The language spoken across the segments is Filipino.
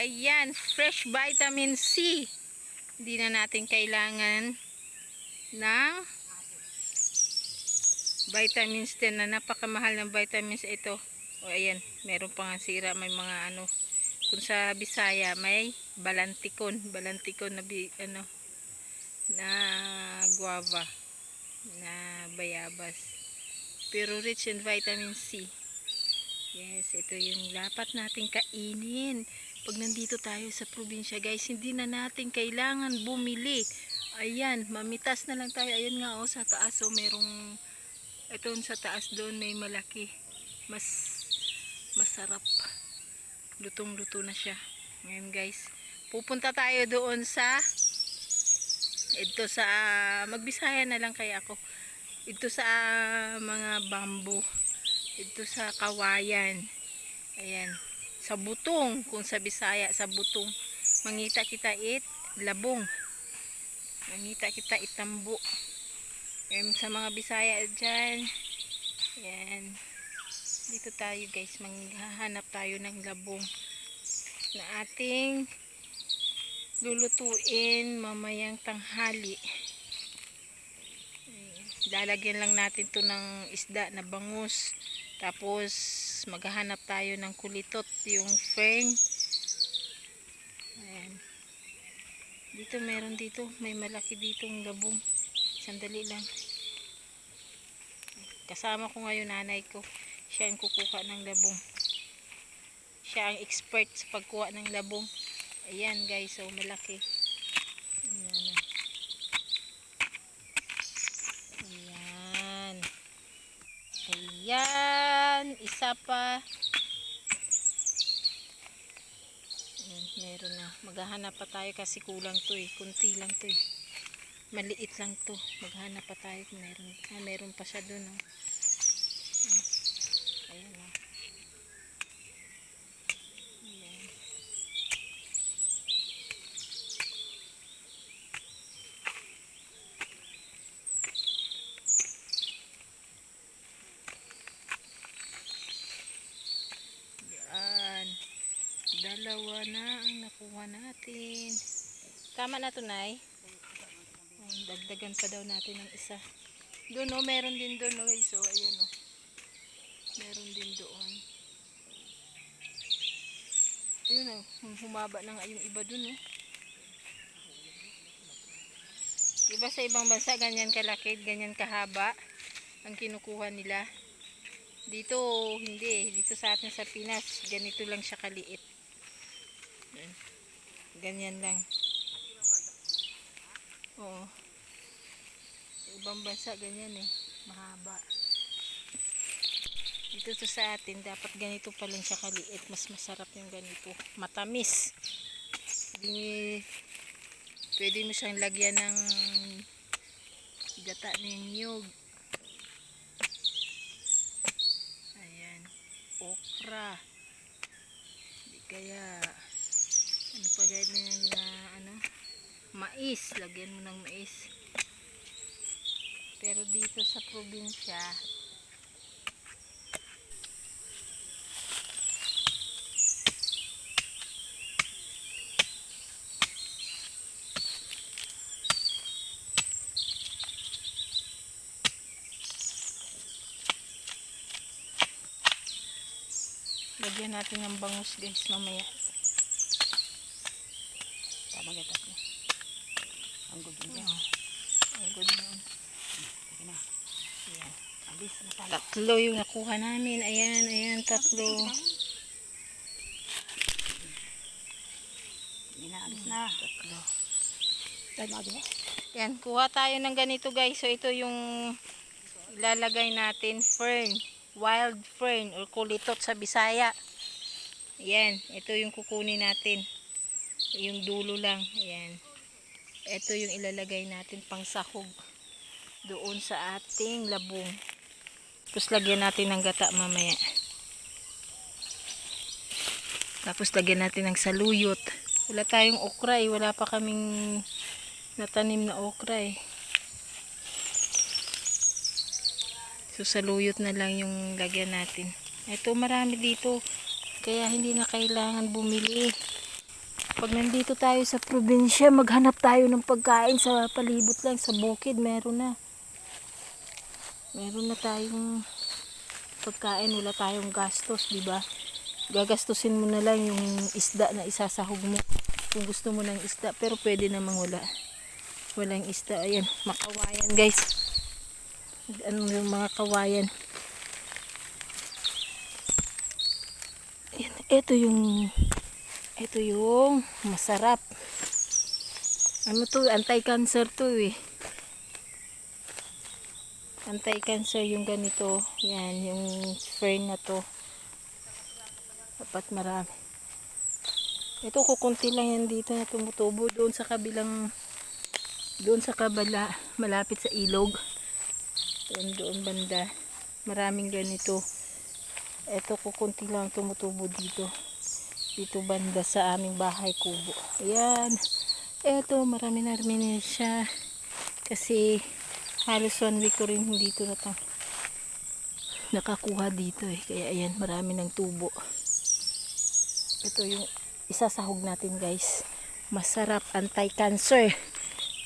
Ayan, fresh vitamin C. Hindi na natin kailangan ng vitamins din na napakamahal ng vitamins ito. O ayan, meron pa nga sira, may mga ano, kung sa Bisaya may balantikon na na guava, na bayabas. Pero rich in vitamin C. Yes, ito yung dapat nating kainin pag nandito tayo sa probinsya, guys. Hindi na natin kailangan bumili. Ayan, mamitas na lang tayo. Ayan nga, oh, sa taas, oh, merong ito sa taas doon, may malaki. Mas masarap. Lutong-luto na siya. Ngayon, guys, pupunta tayo doon sa ito sa Magbisaya na lang kaya ako. Ito sa mga bamboo. Ito sa kawayan. Ayan. Sa butong. Kung sa Bisaya, sa butong. Mangita kita labong. Mangita kita tambo. Ayan, sa mga Bisaya dyan. Ayan. Dito tayo, guys. Manghahanap tayo ng labong na ating lulutuin mamayang tanghali. Lalagyan lang natin to ng isda na bangus. Tapos maghahanap tayo ng kulitot, yung fern. Ayan. Dito meron dito, may malaki ditong labong. Sandali lang. Kasama ko ngayon nanay ko. Siya ang kukuha ng labong. Siya ang expert sa pagkuha ng labong. Ayan, guys, so malaki. Ayan. Ayan. Ayan, isa pa. Ayan, meron na. Maghahanap pa tayo kasi kulang to eh. Kunti lang to eh. Maliit lang to. Maghanap pa tayo kung meron. Meron pa siya dun. Oh. Ayan oh. Ayan. Ayan. Dalawa na ang nakuha natin. Tama na to, Nay. Dagdagan pa daw natin ng isa. Doon oh, meron din doon oh, guys. So, ayan oh. Meron din doon. Ayun oh, humaba na nga yung iba doon oh. Iba sa ibang bansa, ganyan kalaki, ganyan kahaba ang kinukuha nila. Dito, hindi. Dito sa atin sa Pinas, ganito lang siya kaliit. Ganyan lang. Oo. Sa ibang bansa, ganyan eh. Mahaba. Dito to sa atin, dapat ganito pa lang siya kaliit. Mas masarap yung ganito. Matamis. Pwede mo siyang lagyan ng gata ng niyog. Ayan. Okra. Di kaya ano pa ganyan na ano? Mais. Lagyan mo ng mais. Pero dito sa probinsya, lagyan natin ng bangus, guys, mamaya. Tama ka tatlo. Ang good yun. Ang good yun. Sige na. Ayan. Alis na tayo. Tatlo yung nakuha namin. Ayan, ayan, tatlo. Hindi na, alis na. Tatlo. Tayo mga. Yan, kuha tayo ng ganito, guys. So, ito yung ilalagay natin, fern. Wild fern or kulitot sa Bisaya. Ayan, ito yung kukunin natin. Yung dulo lang. Ayan. Ito yung ilalagay natin pang sahog doon sa ating labong. Tapos lagyan natin ng gata mamaya. Tapos lagyan natin ng saluyot. Wala tayong okra eh. Wala pa kaming natanim na okra eh. So saluyot na lang yung lagyan natin. Ito marami dito. Kaya hindi na kailangan bumili. Pag nandito tayo sa probinsya, maghanap tayo ng pagkain sa palibot lang, sa bukid, meron na. Meron na tayong pagkain, wala tayong gastos, di ba? Gagastusin mo na lang yung isda na isasahog mo. Kung gusto mo ng isda, pero pwede namang wala. Walang isda. Ayan, makawayan guys. Ano yung mga kawayan? Ayan, ito yung masarap. Ano to? Anti-cancer to eh. Anti-cancer yung ganito. Yan, yung fern na to. Dapat marami. Ito kukunti lang yan dito na tumutubo. Doon sa kabilang, doon sa kabala, malapit sa ilog. Doon banda. Maraming ganito. Ito kukunti lang tumutubo dito. Dito banda sa aming bahay kubo. Ayan. Ito marami na rin siya. Kasi halos 1 week ko rin dito nakakuha dito eh. Kaya ayan, marami ng tubo. Ito yung isasahog natin guys. Masarap, anti-cancer.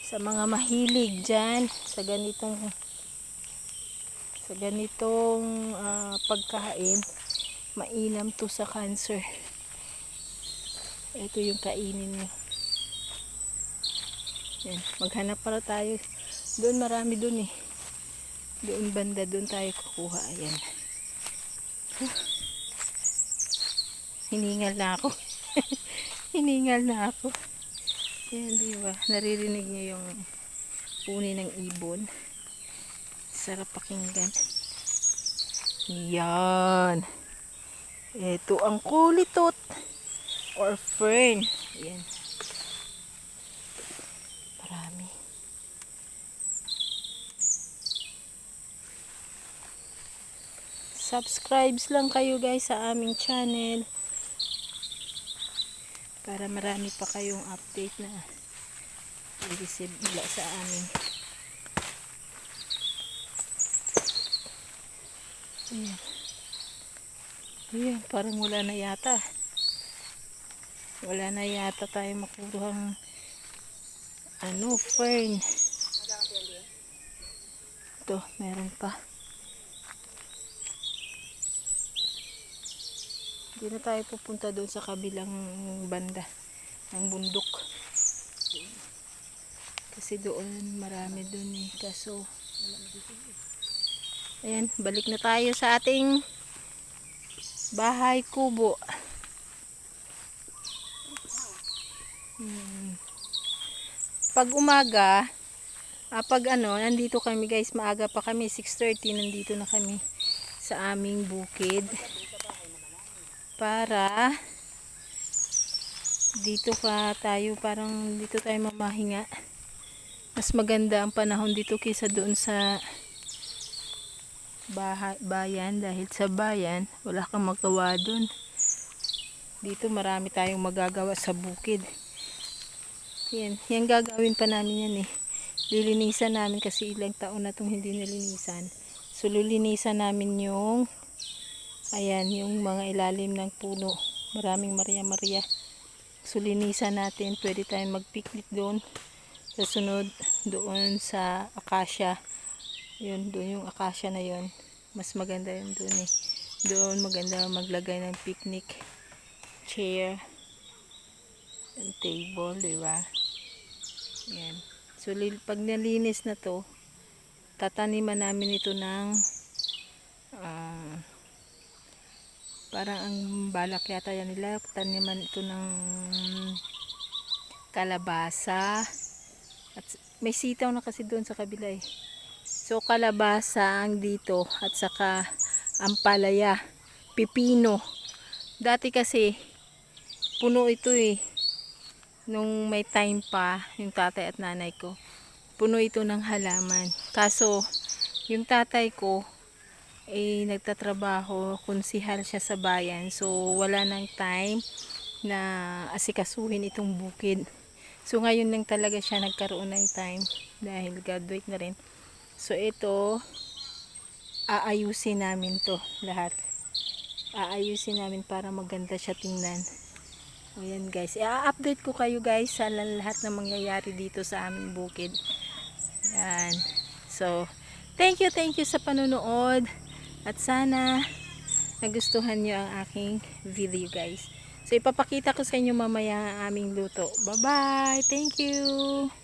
Sa mga mahilig dyan, sa ganitong pagkain, mainam to sa cancer. Ito yung kainin nyo. Yan, maghanap para tayo. Doon marami doon eh. Doon banda, doon tayo kukuha. Ayan. Hiningal na ako. Hiningal na ako. Ayan, diba? Naririnig nyo yung uni ng ibon. Sarap pakinggan. Yan. Ito ang kulitot or fern. Ayan. Marami. Subscribes lang kayo guys sa aming channel para marami pa kayong update na i-receive mula sa amin. Ayan. Ayan, parang wala na yata. Wala na yata tayo makuhang fern. Ito, meron pa. Hindi na tayo pupunta doon sa kabilang banda ng bundok. Kasi doon, marami doon eh. Kaso, ayan, balik na tayo sa ating bahay kubo. Pag umaga, nandito kami guys, maaga pa kami, 6:30 nandito na kami sa aming bukid. Para parang dito tayo mamahinga. Mas maganda ang panahon dito kaysa doon sa bayan, dahil sa bayan wala kang magawa doon. Dito marami tayong magagawa sa bukid. Yan gagawin pa namin yan eh. Lilinisan namin kasi ilang taon na itong hindi nilinisan. So lilinisan namin yung mga ilalim ng puno. Maraming Maria. So linisan natin. Pwede tayong mag-picnic doon. Sa sunod doon sa acacia. Doon yung acacia na yun. Mas maganda yun doon eh. Doon maganda maglagay ng picnic chair and table, diba? Yan. So pag nalinis na to, tataniman namin ito ng parang ang balak yata yan nila, taniman ito ng kalabasa. At may sitaw na kasi doon sa kabila eh. So kalabasa ang dito at saka ampalaya, pipino. Dati kasi puno ito eh. Nung may time pa, yung tatay at nanay ko, puno ito ng halaman. Kaso, yung tatay ko, nagtatrabaho, konsihal siya sa bayan. So, wala nang time na asikasuhin itong bukid. So, ngayon lang talaga siya nagkaroon ng time dahil graduate na rin. So, ito, aayusin namin to lahat. Aayusin namin para maganda siya tingnan. Ayan guys, i-update ko kayo guys sa lahat ng mangyayari dito sa aming bukid. Ayan. So, thank you sa panonood. At sana nagustuhan nyo ang aking video guys. So, ipapakita ko sa inyo mamaya ang aming luto. Bye-bye! Thank you!